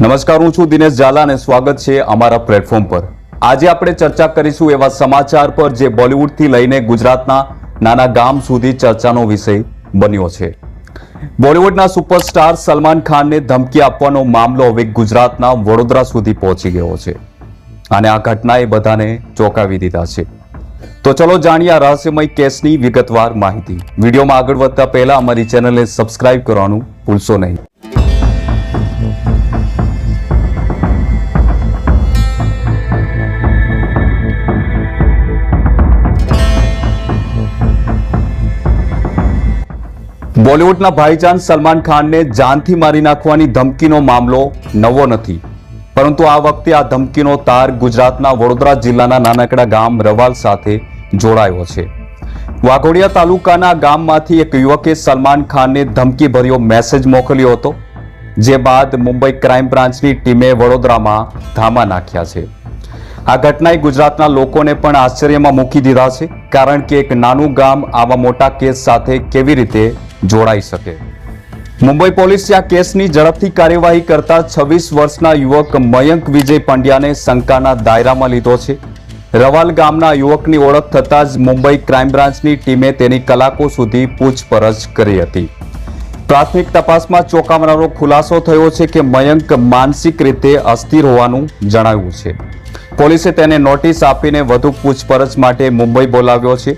નમસ્કાર, હું છું દિનેશ ઝાલા અને સ્વાગત છે અમારા પ્લેટફોર્મ પર। આજે આપણે ચર્ચા કરીશું એવા સમાચાર પર જે બોલિવૂડથી લઈને ગુજરાતના નાના ગામ સુધી ચર્ચાનો વિષય બન્યો છે। બોલિવૂડના સુપરસ્ટાર સલમાન ખાનને ધમકી આપવાનો મામલો હવે ગુજરાતના વડોદરા સુધી પહોંચી ગયો છે અને આ ઘટનાએ બધાને ચોંકાવી દીધા છે। તો ચલો જાણીએ આ રહસ્યમય કેસની વિગતવાર માહિતી। વિડીયોમાં આગળ વધતા પહેલા અમારી ચેનલને સબસ્ક્રાઇબ કરવાનું ભૂલશો નહીં। બોલિવૂડના ભાઈજાન સલમાન ખાનને જાનથી મારી નાખવાની ધમકીનો મામલો નવો નથી, પરંતુ આ વખતે આ ધમકીનો તાર ગુજરાતના વડોદરા જિલ્લાના નાનકડા ગામ રવાલ સાથે જોડાયો છે। વાઘોડિયા તાલુકાના ગામમાંથી એક યુવકે સલમાન ખાનને ધમકીભર્યો મેસેજ મોકલ્યો હતો, જે બાદ મુંબઈ ક્રાઇમ બ્રાન્ચની ટીમે વડોદરામાં ધામા નાખ્યા છે। આ ઘટનાએ ગુજરાતના લોકોને પણ આશ્ચર્યમાં મૂકી દીધા છે, કારણ કે એક નાનું ગામ આવા મોટા કેસ સાથે કેવી રીતે જોડાઈ શકે। મુંબઈ પોલીસે આ કેસની ઝડપથી કાર્યવાહી કરતા 26 વર્ષના યુવક મયંક વિજય પંડ્યાને શંકાના દાયરામાં લીધો છે। રવાલ ગામના યુવકની ઓળખ થતાં જ મુંબઈ ક્રાઇમ બ્રાન્ચની ટીમે તેની કલાકો સુધી પૂછપરછ કરી હતી। પ્રાથમિક તપાસમાં ચોંકાવનારો ખુલાસો થયો છે કે મયંક માનસિક રીતે અસ્થિર હોવાનું જણાવ્યું છે। પોલીસે તેને નોટિસ આપીને વધુ પૂછપરછ માટે મુંબઈ બોલાવ્યો છે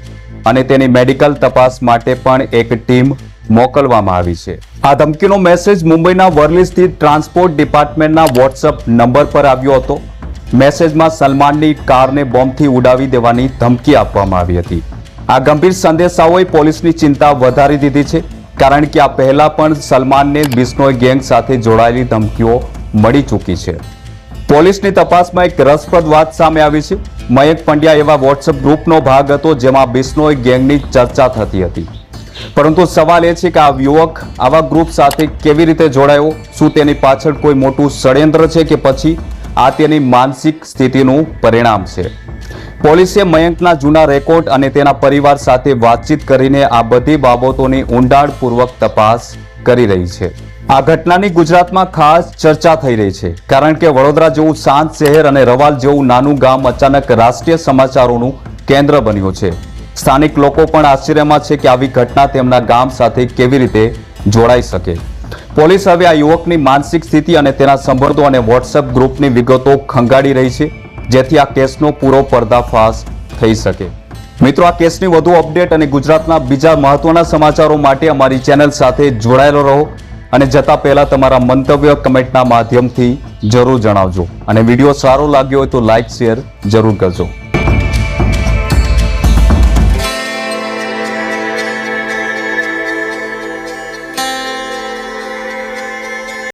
અને તેની મેડિકલ તપાસ માટે પણ એક ટીમ મોકલવામાં આવી છે। આ ધમકીનો મેસેજ મુંબઈના વર્લી સ્થિત ટ્રાન્સપોર્ટ ડિપાર્ટમેન્ટના વોટ્સએપ નંબર પર આવ્યો હતો। મેસેજમાં સલમાનની કારને બોમ્બથી ઉડાવી દેવાની ધમકી આપવામાં આવી હતી। આ ગંભીર સંદેશાઓએ પોલીસની ચિંતા વધારી દીધી છે, કારણ કે આ પહેલા પણ સલમાનને બિશ્નોઈ ગેંગ સાથે જોડાયેલી ધમકીઓ મળી ચૂકી છે। પોલીસની તપાસમાં એક રસપ્રદ વાત સામે આવી છે। મયંક પંડ્યા એવા વોટ્સએપ ગ્રુપનો ભાગ હતો જેમાં બિશ્નોઈ ગેંગની ચર્ચા થતી હતી, પરંતુ સવાલ એ છે કે આ યુવક આવા ગ્રુપ સાથે કેવી રીતે જોડાયો? શું તેની પાછળ કોઈ મોટું ષડયંત્ર છે કે પછી આ તેની માનસિક સ્થિતિનું પરિણામ છે? પોલીસે મયંકના જૂના રેકોર્ડ અને તેના પરિવાર સાથે વાતચીત કરીને આ બધી બાબતોની ઊંડાણપૂર્વક તપાસ કરી રહી છે। આ ઘટનાની ગુજરાતમાં ખાસ ચર્ચા થઈ રહી છે, કારણ કે વડોદરા જેવું શાંત શહેર અને રવાલ જેવું નાનું ગામ અચાનક રાષ્ટ્રીય સમાચારોનું કેન્દ્ર બન્યું છે। સ્થાનિક લોકો પણ આશ્ચર્યમાં છે કે આવી ઘટના તેમના ગામ સાથે કેવી રીતે જોડાઈ શકે। પોલીસ હવે આ યુવકની માનસિક સ્થિતિ અને તેના સંબંધો અને વોટ્સએપ ગ્રુપની વિગતો ખંગાળી રહી છે, જેથી આ કેસનો પૂરો પર્દાફાશ થઈ શકે। મિત્રો, આ કેસની વધુ અપડેટ અને ગુજરાતના બીજા મહત્વના સમાચારો માટે અમારી ચેનલ સાથે જોડાયેલો રહો અને જતા પહેલા તમારા મંતવ્ય કમેન્ટના માધ્યમથી જરૂર જણાવજો અને વિડીયો સારો લાગ્યો હોય તો લાઈક શેર જરૂર કરજો।